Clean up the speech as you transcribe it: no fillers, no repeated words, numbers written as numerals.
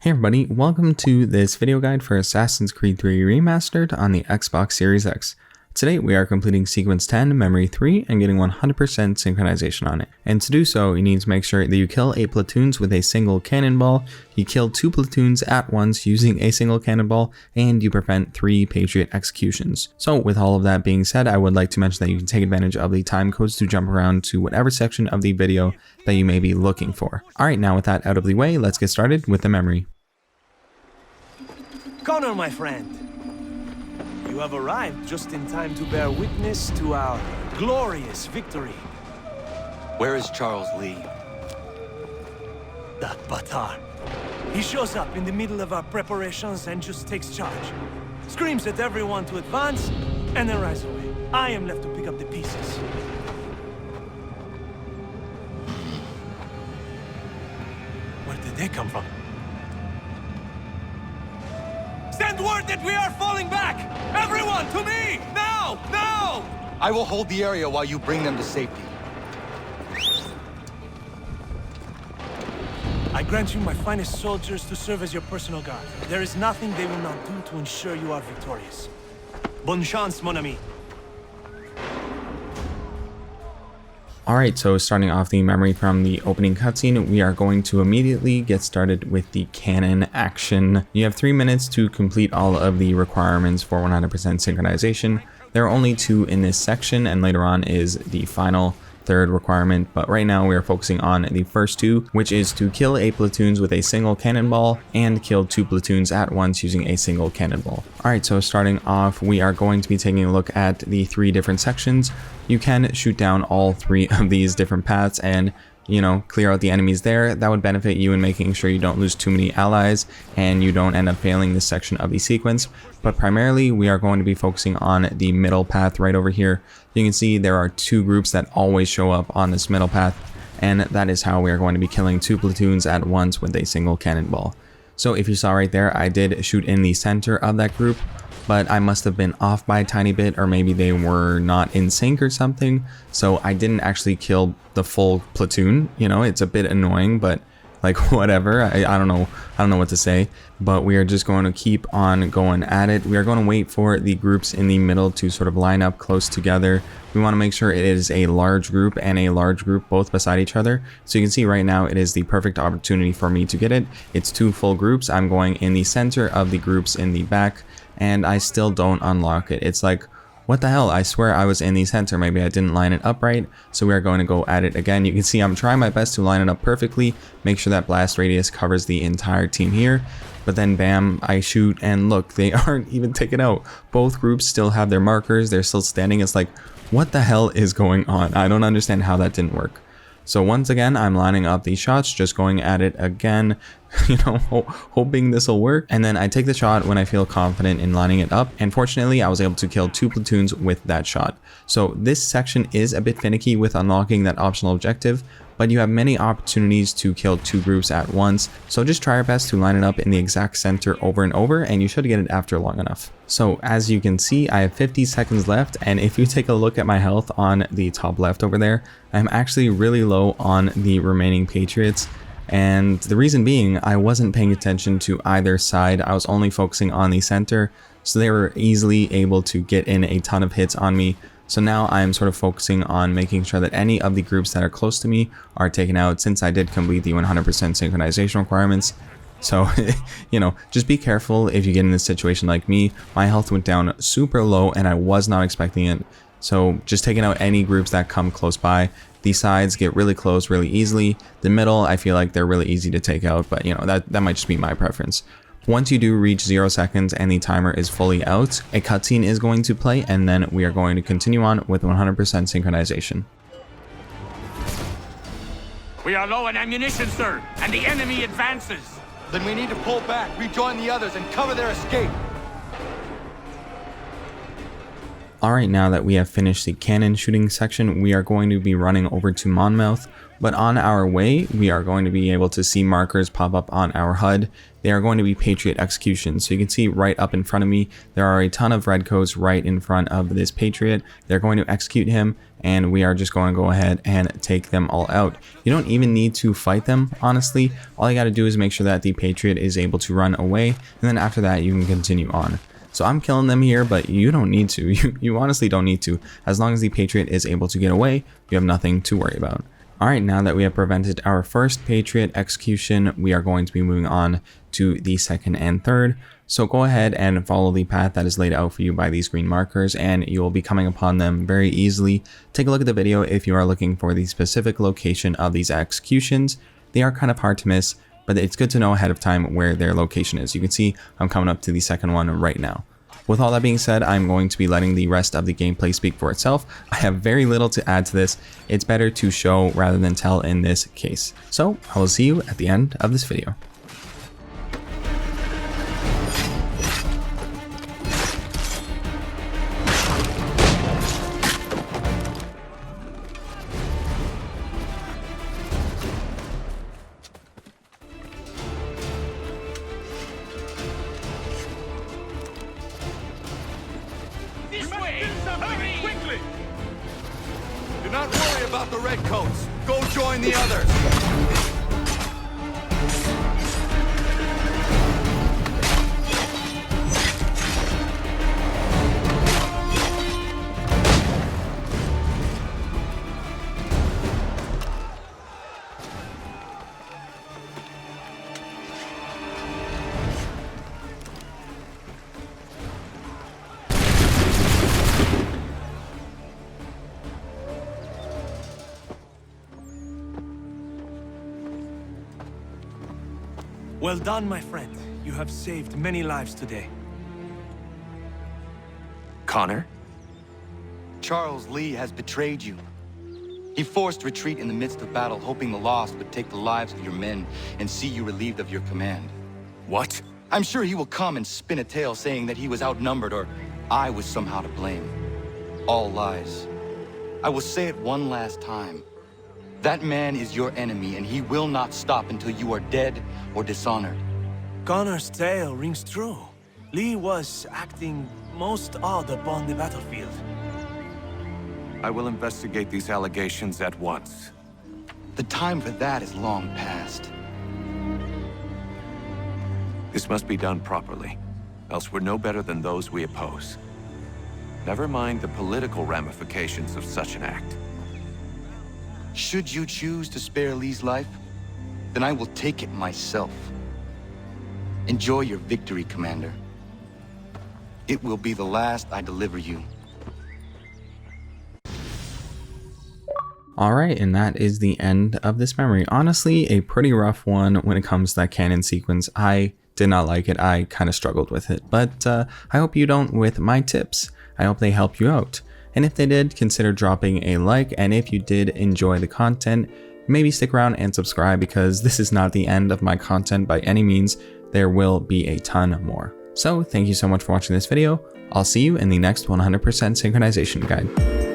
Hey everybody, welcome to this video guide for Assassin's Creed 3 Remastered on the Xbox Series X. Today we are completing Sequence 10, Memory 3, and getting 100% synchronization on it. And to do so, you need to make sure that you kill 8 platoons with a single cannonball, you kill 2 platoons at once using a single cannonball, and you prevent 3 Patriot executions. So with all of that being said, I would like to mention that you can take advantage of the time codes to jump around to whatever section of the video that you may be looking for. Alright, now with that out of the way, let's get started with the memory. Connor, my friend, you have arrived just in time to bear witness to our glorious victory. Where is Charles Lee? That Batar. He shows up in the middle of our preparations and just takes charge. Screams at everyone to advance, and then rides away. I am left to pick up the pieces. Where did they come from? Send word that we are falling back! Everyone, to me! Now! Now! I will hold the area while you bring them to safety. I grant you my finest soldiers to serve as your personal guard. There is nothing they will not do to ensure you are victorious. Bonne chance, mon ami. Alright, so starting off the memory from the opening cutscene, we are going to immediately get started with the cannon action. You have 3 minutes to complete all of the requirements for 100% synchronization. There are only 2 in this section, and later on is the final third requirement, but right now we are focusing on the first 2, which is to kill 8 platoons with a single cannonball and kill 2 platoons at once using a single cannonball. Alright, so starting off, we are going to be taking a look at the 3 different sections. You can shoot down all 3 of these different paths and, clear out the enemies there. That would benefit you in making sure you don't lose too many allies and you don't end up failing this section of the sequence. But primarily, we are going to be focusing on the middle path right over here. You can see there are 2 groups that always show up on this middle path, and that is how we are going to be killing 2 platoons at once with a single cannonball. So if you saw right there, I did shoot in the center of that group, but I must have been off by a tiny bit, or maybe they were not in sync or something, so I didn't actually kill the full platoon. It's a bit annoying, but like whatever. I don't know what to say, but we are just going to keep on going at it. We are going to wait for the groups in the middle to sort of line up close together. We want to make sure it is a large group and a large group both beside each other. So you can see right now it is the perfect opportunity for me to get it. It's 2 full groups. I'm going in the center of the groups in the back, and I still don't unlock it. It's like, what the hell? I swear I was in the center. Maybe I didn't line it up right. So we are going to go at it again. You can see I'm trying my best to line it up perfectly. Make sure that blast radius covers the entire team here. But then bam, I shoot and look, they aren't even taken out. Both groups still have their markers. They're still standing. It's like, what the hell is going on? I don't understand how that didn't work. So once again, I'm lining up these shots, just going at it again, hoping this will work. And then I take the shot when I feel confident in lining it up. And fortunately, I was able to kill 2 platoons with that shot. So this section is a bit finicky with unlocking that optional objective, but you have many opportunities to kill 2 groups at once. So just try your best to line it up in the exact center over and over, and you should get it after long enough. So as you can see, I have 50 seconds left, and if you take a look at my health on the top left over there, I'm actually really low on the remaining Patriots. And the reason being, I wasn't paying attention to either side. I was only focusing on the center, so they were easily able to get in a ton of hits on me. So now I'm sort of focusing on making sure that any of the groups that are close to me are taken out, since I did complete the 100% synchronization requirements. So, just be careful if you get in this situation like me. My health went down super low and I was not expecting it. So just taking out any groups that come close by. The sides get really close really easily. The middle, I feel like they're really easy to take out, but that might just be my preference. Once you do reach 0 seconds and the timer is fully out, a cutscene is going to play, and then we are going to continue on with 100% synchronization. We are low on ammunition, sir, and the enemy advances. Then we need to pull back, rejoin the others, and cover their escape. Alright, now that we have finished the cannon shooting section, we are going to be running over to Monmouth, but on our way, we are going to be able to see markers pop up on our HUD. They are going to be Patriot executions. So you can see right up in front of me, there are a ton of red coats right in front of this Patriot. They're going to execute him, and we are just going to go ahead and take them all out. You don't even need to fight them, honestly. All you got to do is make sure that the Patriot is able to run away, and then after that, you can continue on. So I'm killing them here, but you don't need to. You honestly don't need to. As long as the Patriot is able to get away, you have nothing to worry about. Alright, now that we have prevented our first Patriot execution, we are going to be moving on to the second and third. So go ahead and follow the path that is laid out for you by these green markers, and you will be coming upon them very easily. Take a look at the video if you are looking for the specific location of these executions. They are kind of hard to miss, but it's good to know ahead of time where their location is. You can see I'm coming up to the second one right now. With all that being said, I'm going to be letting the rest of the gameplay speak for itself. I have very little to add to this. It's better to show rather than tell in this case. So I will see you at the end of this video. Quickly! Do not worry about the redcoats. Go join the others. Well done, my friend. You have saved many lives today. Connor? Charles Lee has betrayed you. He forced retreat in the midst of battle, hoping the loss would take the lives of your men and see you relieved of your command. What? I'm sure he will come and spin a tale saying that he was outnumbered or I was somehow to blame. All lies. I will say it one last time. That man is your enemy, and he will not stop until you are dead or dishonored. Connor's tale rings true. Lee was acting most odd upon the battlefield. I will investigate these allegations at once. The time for that is long past. This must be done properly, else we're no better than those we oppose. Never mind the political ramifications of such an act. Should you choose to spare Lee's life, then I will take it myself. Enjoy your victory, Commander. It will be the last I deliver you. Alright, and that is the end of this memory. Honestly, a pretty rough one when it comes to that cannon sequence. I did not like it. I kind of struggled with it, but I hope you don't with my tips. I hope they help you out. And if they did, consider dropping a like, and if you did enjoy the content, maybe stick around and subscribe, because this is not the end of my content by any means. There will be a ton more. So thank you so much for watching this video. I'll see you in the next 100% synchronization guide.